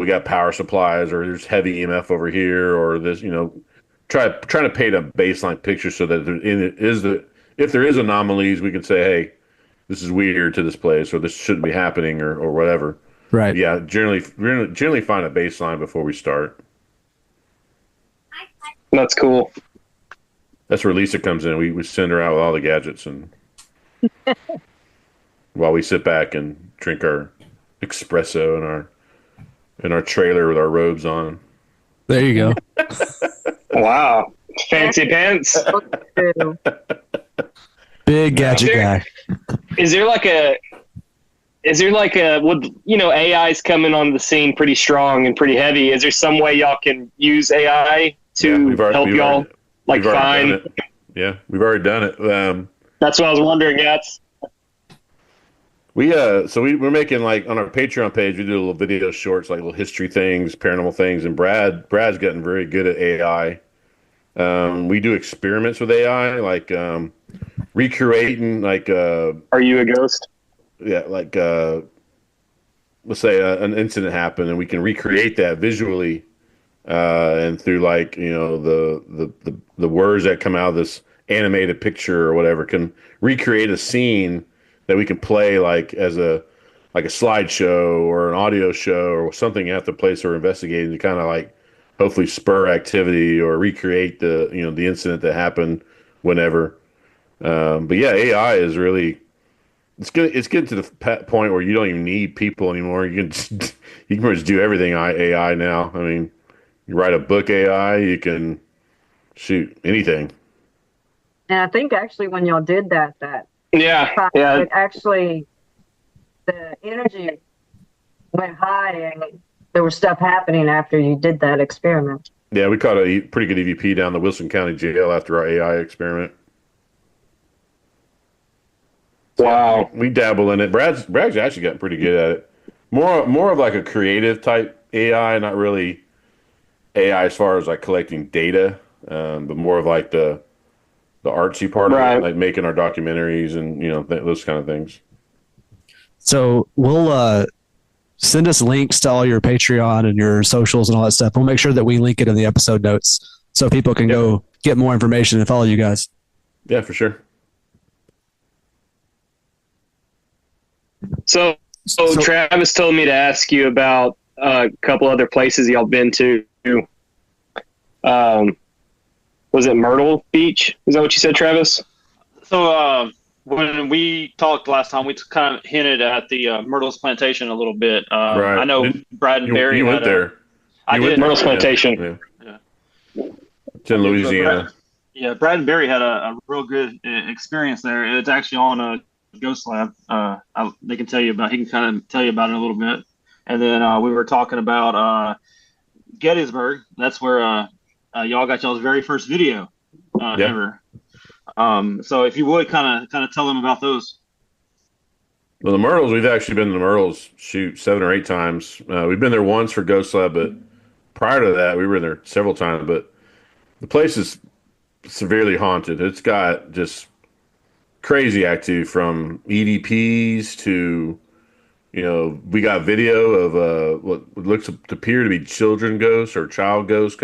S2: got power supplies, or there's heavy EMF over here, or this, trying to paint a baseline picture so that if there is anomalies, we can say, hey, this is weird to this place, or this shouldn't be happening, or whatever.
S1: Right.
S2: But yeah, generally find a baseline before we start.
S4: That's cool.
S2: That's where Lisa comes in. We send her out with all the gadgets, and while we sit back and drink our espresso in our trailer with our robes on.
S1: There you go.
S4: Wow, fancy pants.
S1: Big gadget guy.
S4: Is there like a AI's coming on the scene pretty strong and pretty heavy? Is there some way y'all can use AI to help y'all? Like fine.
S2: Yeah, we've already done it.
S4: That's what I was wondering. Yes.
S2: We're making like on our Patreon page, we do little video shorts, like little history things, paranormal things, and Brad's gotten very good at AI. We do experiments with AI, like recreating like
S4: Are you a ghost?
S2: Yeah, like let's say an incident happened, and we can recreate that visually. And through like the words that come out of this animated picture or whatever, can recreate a scene that we can play like as a slideshow or an audio show or something at the place we're investigating to kind of like hopefully spur activity or recreate the the incident that happened whenever. But yeah, AI is really it's getting to the point where you don't even need people anymore. You can pretty much do everything AI now. I mean. You write a book AI, you can shoot anything.
S3: And I think actually when y'all did that it actually the energy went high and there was stuff happening after you did that experiment.
S2: Yeah, we caught a pretty good EVP down the Wilson County Jail after our AI experiment.
S4: Wow.
S2: We dabble in it. Brad's actually gotten pretty good at it. More of like a creative type AI, not really AI as far as like collecting data, but more of like the artsy part of it, like making our documentaries and those kind of things.
S1: So we'll send us links to all your Patreon and your socials and all that stuff. We'll make sure that we link it in the episode notes so people can go get more information and follow you guys.
S2: Yeah, for sure.
S4: So Travis told me to ask you about a couple other places y'all been to. Was it Myrtle Beach? Is that what you said, Travis?
S5: So when we talked last time, we kind of hinted at the Myrtle's Plantation a little bit.
S2: Right.
S5: I know Brad and Barry.
S2: You went there.
S5: I did.
S4: Myrtle's Plantation.
S2: Yeah. It's in Louisiana.
S5: Brad and Barry had a real good experience there. It's actually on Ghost Lab. They can tell you about. He can kind of tell you about it a little bit. And then we were talking about Gettysburg. That's where y'all got y'all's very first video ever. So if you would kind of tell them about those.
S2: Well, the Myrtles, we've actually been to the Myrtles, 7 or 8 times. We've been there once for Ghost Lab, but prior to that, we were there several times. But the place is severely haunted. It's got just crazy activity from EVPs to, we got video of what looks to appear to be children ghosts or child ghosts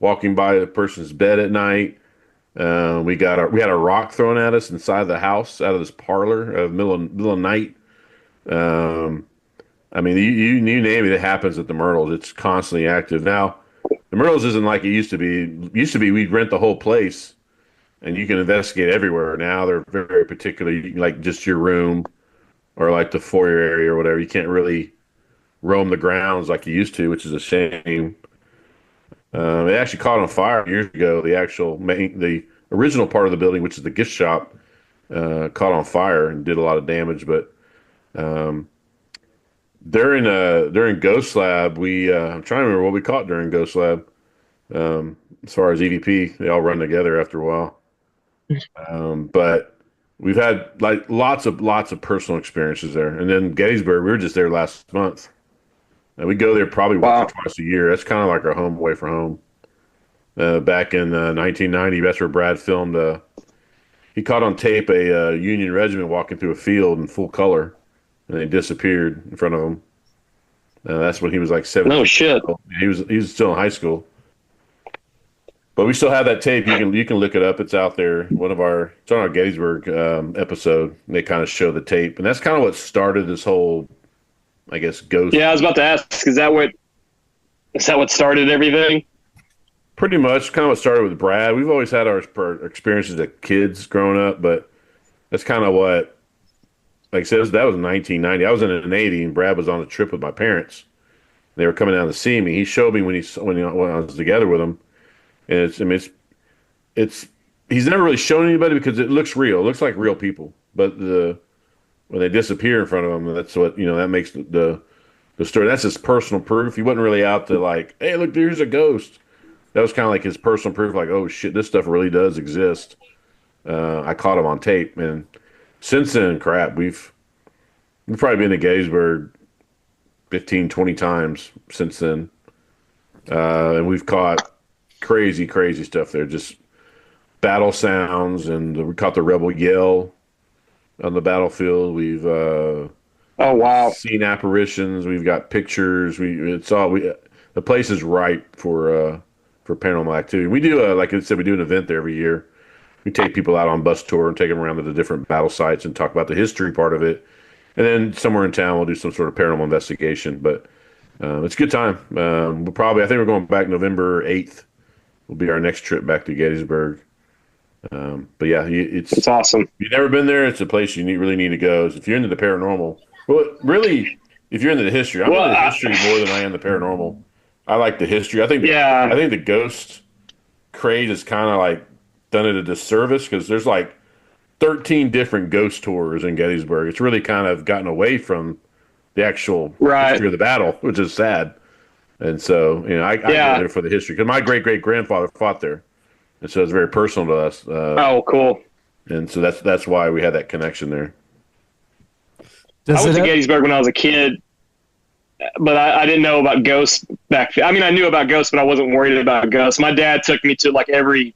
S2: walking by the person's bed at night. We had a rock thrown at us inside the house out of this parlor middle of night. I mean, you name it, it happens at the Myrtles. It's constantly active. Now, the Myrtles isn't like it used to be. It used to be we'd rent the whole place, and you can investigate everywhere. Now they're very particular, like just your room or like the foyer area or whatever. You can't really roam the grounds like you used to, which is a shame. It actually caught on fire years ago. The original part of the building, which is the gift shop, caught on fire and did a lot of damage. But during Ghost Lab, I'm trying to remember what we caught during Ghost Lab. As far as EVP, they all run together after a while. But we've had like lots of personal experiences there. And then Gettysburg, we were just there last month. And we go there probably once or twice a year. That's kind of like our home away from home. Back in 1990, that's where Brad filmed. He caught on tape a Union regiment walking through a field in full color, and they disappeared in front of him. That's when he was like 7.
S4: No shit.
S2: He was still in high school. But we still have that tape. You can look it up. It's out there. It's on our Gettysburg episode. They kind of show the tape, and that's kind of what started this whole, I guess, ghost.
S4: Yeah, I was about to ask. Is that what started everything?
S2: Pretty much, kind of what started with Brad. We've always had our experiences as kids growing up, but that's kind of what, like I said, that was 1990. I was in the Navy, and Brad was on a trip with my parents. They were coming down to see me. He showed me when I was together with him. And he's never really shown anybody because it looks real. It looks like real people. But when they disappear in front of him, that's what, that makes the story. That's his personal proof. He wasn't really out to like, hey, look, here's a ghost. That was kind of like his personal proof, like, oh shit, this stuff really does exist. I caught him on tape, and since then, crap, we've probably been to Gettysburg 15, 20 times since then. And we've caught crazy stuff there. Just battle sounds, and we caught the rebel yell on the battlefield. We've seen apparitions. We've got pictures. The place is ripe for paranormal activity. We do like I said, we do an event there every year. We take people out on bus tour and take them around to the different battle sites and talk about the history part of it. And then somewhere in town we'll do some sort of paranormal investigation. But it's a good time. I think we're going back November 8th. Will be our next trip back to Gettysburg. But yeah, it's
S4: awesome.
S2: If you've never been there, it's a place you really need to go. If you're into the paranormal, well, really, if you're into the history, I'm into the history more than I am the paranormal. I like the history. I think the ghost craze has kind of like done it a disservice because there's like 13 different ghost tours in Gettysburg. It's really kind of gotten away from the actual history of the battle, which is sad. And so, I go there for the history because my great-great-grandfather fought there, and so it's very personal to us.
S4: Cool.
S2: And so that's why we had that connection there.
S4: I went to Gettysburg when I was a kid, but I didn't know about ghosts back then. I mean, I knew about ghosts, but I wasn't worried about ghosts. My dad took me to like every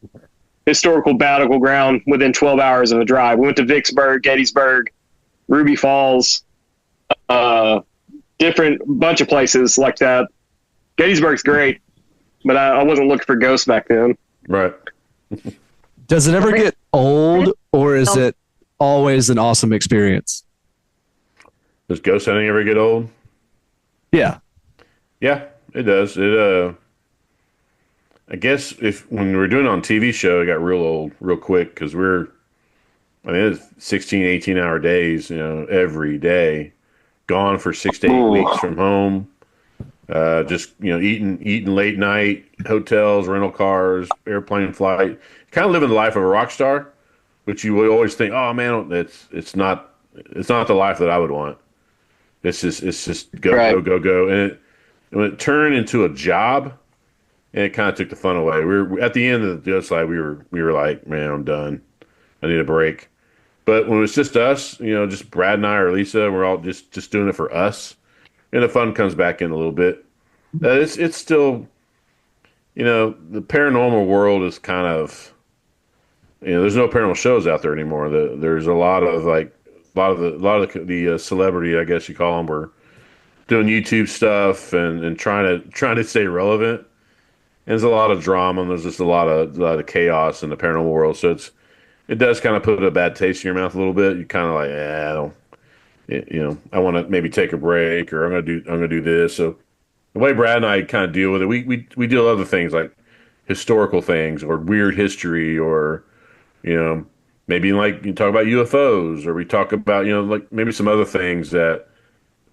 S4: historical battleground within 12 hours of a drive. We went to Vicksburg, Gettysburg, Ruby Falls, different bunch of places like that. Gettysburg's great, but I wasn't looking for ghosts back then.
S2: Right.
S1: Does it ever get old, or is it always an awesome experience?
S2: Does ghost hunting ever get old?
S1: Yeah.
S2: Yeah, it does. I guess when we were doing it on TV show, it got real old real quick because it's 16, 18-hour days, every day, gone for 6 to 8 weeks from home. Just eating late night, hotels, rental cars, airplane flight, kind of living the life of a rock star, which you would always think, oh man, it's not it's not the life that I would want. It's just go,
S4: Right.
S2: go, go, go. And when it turned into a job, and it kind of took the fun away. We were at the end of the other side. We were like, man, I'm done. I need a break. But when it's just us, just Brad and I or Lisa, we're all just doing it for us, and the fun comes back in a little bit. It's still, the paranormal world is kind of, there's no paranormal shows out there anymore. There's a lot of the celebrity, I guess you call them, were doing YouTube stuff and trying to stay relevant. And there's a lot of drama and there's just a lot of chaos in the paranormal world. So it does kind of put a bad taste in your mouth a little bit. You kind of like, I don't, I want to maybe take a break, or I'm gonna do this. So the way Brad and I kind of deal with it, we deal with other things like historical things or weird history, or maybe like you talk about UFOs, or we talk about like maybe some other things that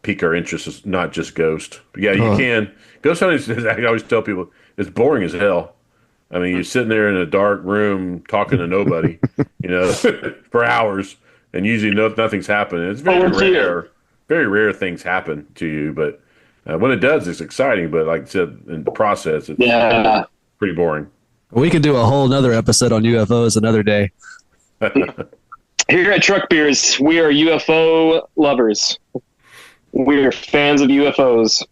S2: pique our interest, is not just ghost. But yeah, you can ghost hunting. I always tell people it's boring as hell. I mean, you're sitting there in a dark room talking to nobody, for hours, and usually nothing's happening. It's very rare. Very rare things happen to you, but when it does, it's exciting. But like I said, in the process, it's pretty boring.
S1: We could do a whole nother episode on UFOs another day.
S4: Here at Truck Beers, we are UFO lovers. We're fans of UFOs.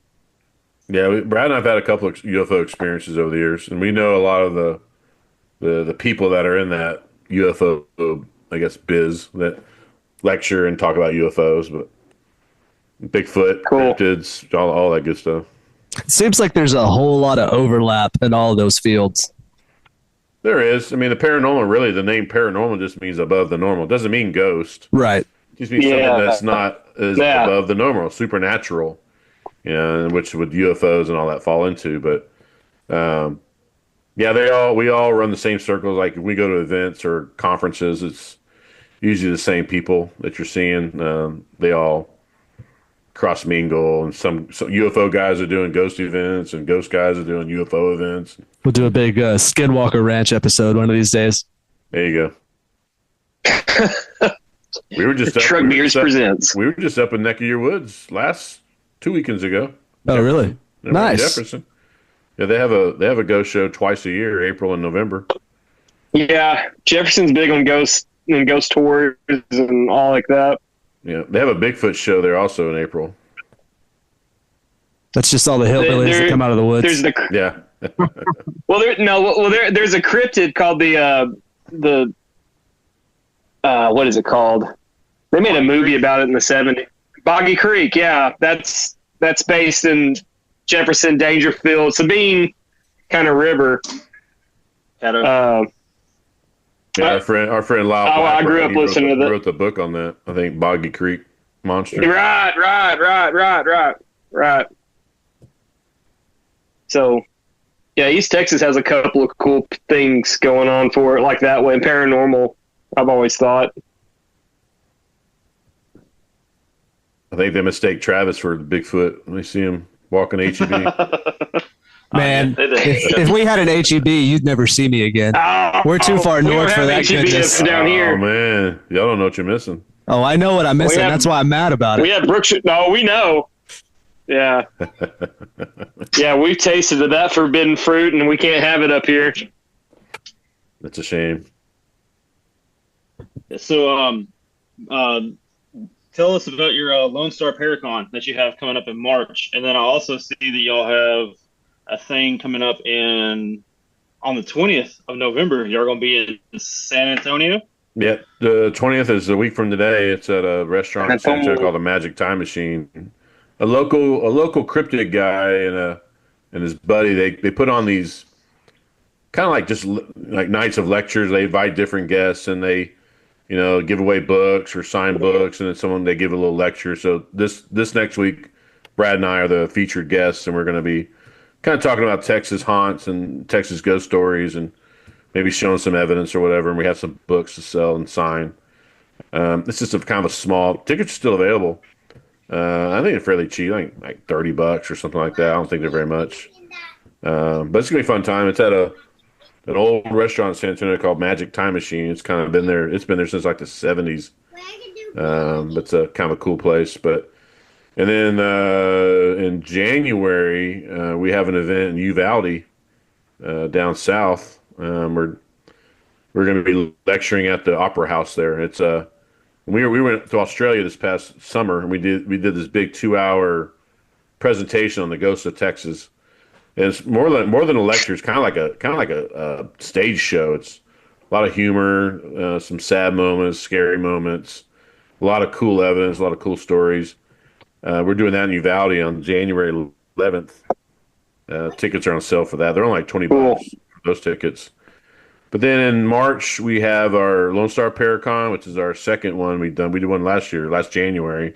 S2: Yeah, Brad and I've had a couple of UFO experiences over the years, and we know a lot of the people that are in that UFO, I guess, biz that lecture and talk about UFOs, but Bigfoot, cryptids, all that good stuff.
S1: It seems like there's a whole lot of overlap in all of those fields.
S2: There is. I mean, the paranormal, really, the name paranormal just means above the normal. It doesn't mean ghost.
S1: Right.
S2: It just means something that's not above the normal, supernatural, which would UFOs and all that fall into. But, we all run the same circles. Like if we go to events or conferences, it's usually the same people that you're seeing. They all cross mingle, and some UFO guys are doing ghost events, and ghost guys are doing UFO events.
S1: We'll do a big Skinwalker Ranch episode one of these days.
S2: There you go. We were just
S4: Truck Beers presents.
S2: We were just up in Neck of Your Woods 2 weekends ago.
S1: Oh, really? Nice.
S2: Jefferson. Yeah, they have a ghost show twice a year, April and November.
S4: Yeah, Jefferson's big on ghosts and ghost tours and all like that.
S2: Yeah, they have a Bigfoot show there also in April.
S1: That's just all the hillbillies that come out of the woods.
S4: There's
S2: Yeah.
S4: There's a cryptid called the what is it called? They made a movie about it in the 70s. Boggy Creek, yeah. That's based in Jefferson, Dangerfield, Sabine kind of river.
S2: Yeah, our friend Lyle.
S4: I grew up listening to that.
S2: Wrote the book on that. I think Boggy Creek Monster.
S4: Right. So, yeah, East Texas has a couple of cool things going on for it, like that way. Paranormal, I've always thought.
S2: I think they mistake Travis for Bigfoot when they see him walking HEB.
S1: Man, if we had an HEB, you'd never see me again. We're too far north for that goodness.
S4: Down here.
S2: Oh, man. Y'all don't know what you're missing.
S1: Oh, I know what I'm missing. That's why I'm mad about it.
S4: We have Brookshire. No, we know. Yeah. Yeah, we've tasted of that forbidden fruit, and we can't have it up here.
S2: That's a shame.
S5: So, tell us about your Lone Star Paracon that you have coming up in March. And then I also see that y'all have a thing coming up on the 20th of November. Y'all going to be in San Antonio?
S2: Yeah, the 20th is a week from today. It's at a restaurant in San Antonio called the Magic Time Machine. A local cryptid guy and his buddy, they put on these kind of like just like nights of lectures. They invite different guests and they give away books or sign books, and then they give a little lecture. So this next week, Brad and I are the featured guests, and we're going to be kind of talking about Texas haunts and Texas ghost stories, and maybe showing some evidence or whatever. And we have some books to sell and sign. It's just a kind of a small. Tickets are still available. I think they're fairly cheap, like $30 or something like that. I don't think they're very much, but it's gonna be a fun time. It's at an old restaurant in San Antonio called Magic Time Machine. It's kind of been there. It's been there since like the 70s. It's a kind of a cool place. And then in January, we have an event in Uvalde down south. We're going to be lecturing at the Opera House there. We went to Australia this past summer, and we did this big 2-hour presentation on the ghosts of Texas. And it's more than a lecture. It's kind of like a stage show. It's a lot of humor, some sad moments, scary moments, a lot of cool evidence, a lot of cool stories. We're doing that in Uvalde on January 11th. Tickets are on sale for that. They're only like $20 for those tickets. But then in March, we have our Lone Star Paracon, which is our second one we've done. We did one last January.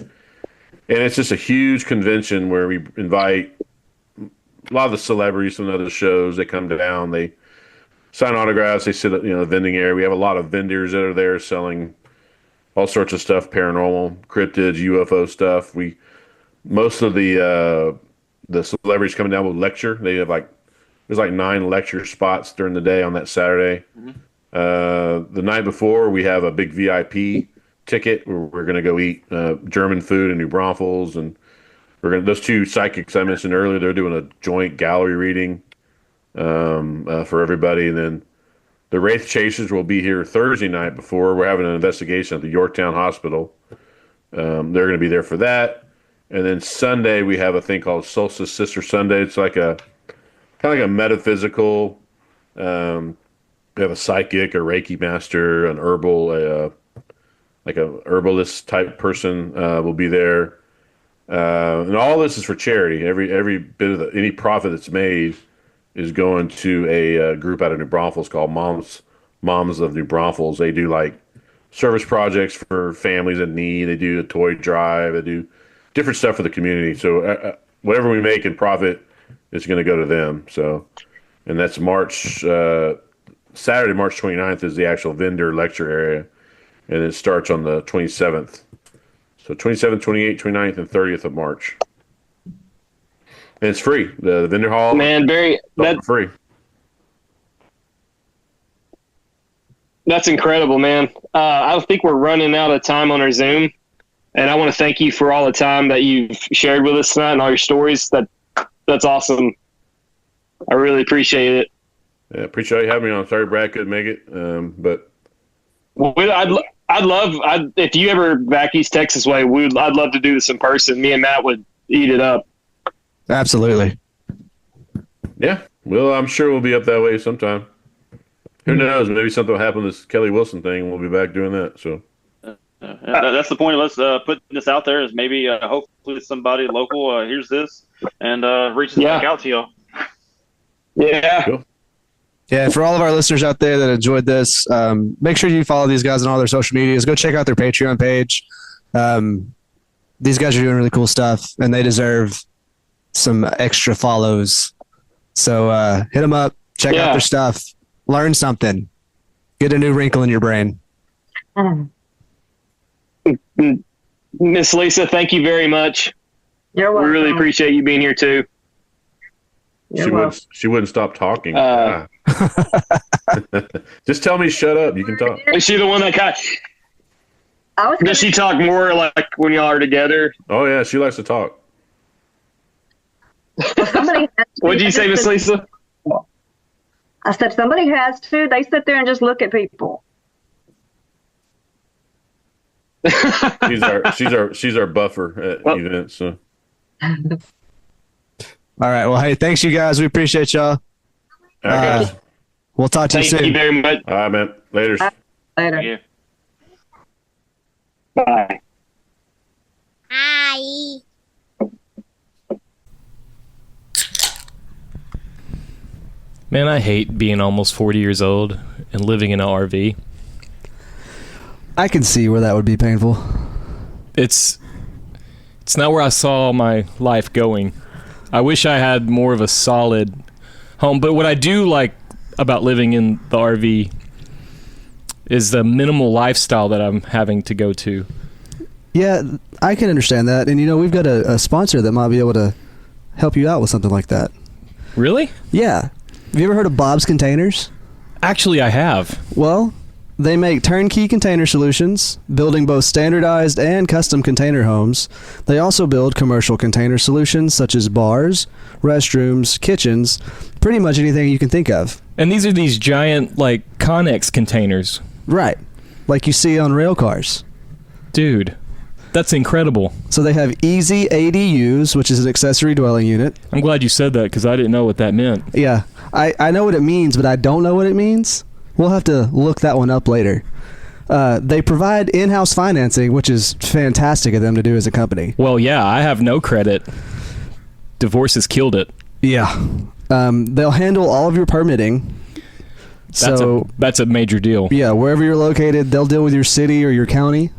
S2: And it's just a huge convention where we invite a lot of the celebrities from other shows. They come down, they sign autographs, they sit at the vending area. We have a lot of vendors that are there selling all sorts of stuff, paranormal, cryptids, UFO stuff. Most of the celebrities coming down will lecture. They have there's 9 lecture spots during the day on that Saturday. The night before, we have a big VIP ticket where we're going to go eat German food in New Braunfels, and those 2 psychics I mentioned earlier. They're doing a joint gallery reading for everybody, and then the Wraith Chasers will be here Thursday night before. We're having an investigation at the Yorktown Hospital. They're going to be there for that, and then Sunday we have a thing called Solstice Sister Sunday. It's like a kind of like a metaphysical. We have a psychic, a Reiki master, an herbal, like a herbalist type person will be there, and all this is for charity. Every bit of any profit that's made is going to a group out of New Braunfels called Moms of New Braunfels. They do like service projects for families in need. They do a toy drive. They do different stuff for the community. So whatever we make in profit is going to go to them. So, and that's Saturday, March 29th is the actual vendor lecture area, and it starts on the 27th. So 27th, 28th, 29th, and 30th of March. And it's free. The vendor hall.
S4: Man, that's
S2: free.
S4: That's incredible, man. I think we're running out of time on our Zoom, and I want to thank you for all the time that you've shared with us tonight and all your stories. That's awesome. I really appreciate it.
S2: Yeah, appreciate you having me on. Sorry Brad couldn't make it, but
S4: I'd love if you ever back East Texas way. I'd love to do this in person. Me and Matt would eat it up.
S1: Absolutely.
S2: Yeah, well, I'm sure we'll be up that way sometime. Who knows? Maybe something will happen with this Kelly Wilson thing, and we'll be back doing that. So
S5: that's the point of us putting this out there. Is maybe hopefully somebody local hears this and reaches back out to y'all.
S4: Yeah.
S2: Cool.
S1: Yeah, for all of our listeners out there that enjoyed this, make sure you follow these guys on all their social medias. Go check out their Patreon page. These guys are doing really cool stuff, and they deserve some extra follows. So hit them up, check out their stuff, learn something, get a new wrinkle in your brain.
S4: Miss Lisa, thank you very much.
S3: You're welcome.
S4: We really appreciate you being here too.
S2: She wouldn't stop talking. Just tell me shut up. You can talk.
S4: Is she the one that does she talk more like when y'all are together?
S2: Oh yeah, she likes to talk.
S4: What'd you say, Miss Lisa?
S3: I said somebody has to. They sit there and just look at people.
S2: she's our buffer at events. So.
S1: All right. Well, hey, thanks you guys. We appreciate y'all.
S2: All right, guys.
S1: We'll talk to you soon.
S4: Thank you very much.
S2: All right, man. Later.
S3: Later.
S5: Yeah.
S4: Bye.
S7: Hi.
S6: Man, I hate being almost 40 years old and living in an RV.
S1: I can see where that would be painful.
S6: It's not where I saw my life going. I wish I had more of a solid home. But what I do like about living in the RV is the minimal lifestyle that I'm having to go to.
S1: Yeah, I can understand that. And, we've got a sponsor that might be able to help you out with something like that.
S6: Really?
S1: Yeah. Have you ever heard of Bob's Containers?
S6: Actually, I have.
S1: Well, They make turnkey container solutions, building both standardized and custom container homes. They also build commercial container solutions such as bars, restrooms, kitchens, pretty much anything you can think of.
S6: And these are these giant, like, Connex containers.
S1: Right. Like you see on rail cars.
S6: Dude, that's incredible.
S1: So they have easy ADUs, which is an accessory dwelling unit.
S6: I'm glad you said that because I didn't know what that meant.
S1: Yeah. I know what it means, but I don't know what it means. We'll have to look that one up later. They provide in-house financing, which is fantastic of them to do as a company.
S6: Well, yeah, I have no credit. Divorce has killed it.
S1: Yeah. They'll handle all of your permitting.
S6: That's a major deal.
S1: Yeah, wherever you're located, they'll deal with your city or your county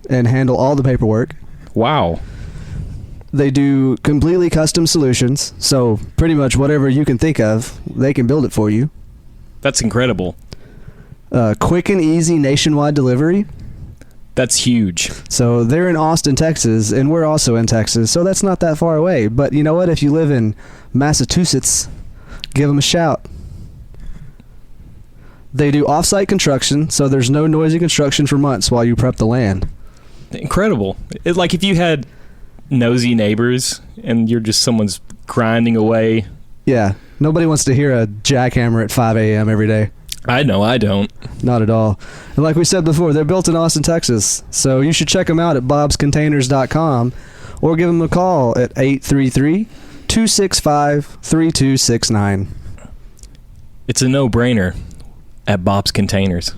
S1: and handle all the paperwork.
S6: Wow.
S1: They do completely custom solutions, so pretty much whatever you can think of, they can build it for you.
S6: That's incredible.
S1: Quick and easy nationwide delivery.
S6: That's huge.
S1: So they're in Austin, Texas, and we're also in Texas, so that's not that far away. But you know what? If you live in Massachusetts, give them a shout. They do off-site construction, so there's no noisy construction for months while you prep the land.
S6: Incredible. It's like if you had nosy neighbors and you're just someone's grinding away.
S1: Yeah. Nobody wants to hear a jackhammer at 5 a.m. every day.
S6: I know, I don't.
S1: Not at all. And like we said before, they're built in Austin, Texas. So you should check them out at bobscontainers.com or give them a call at 833-265-3269.
S6: It's a no-brainer at Bob's Containers.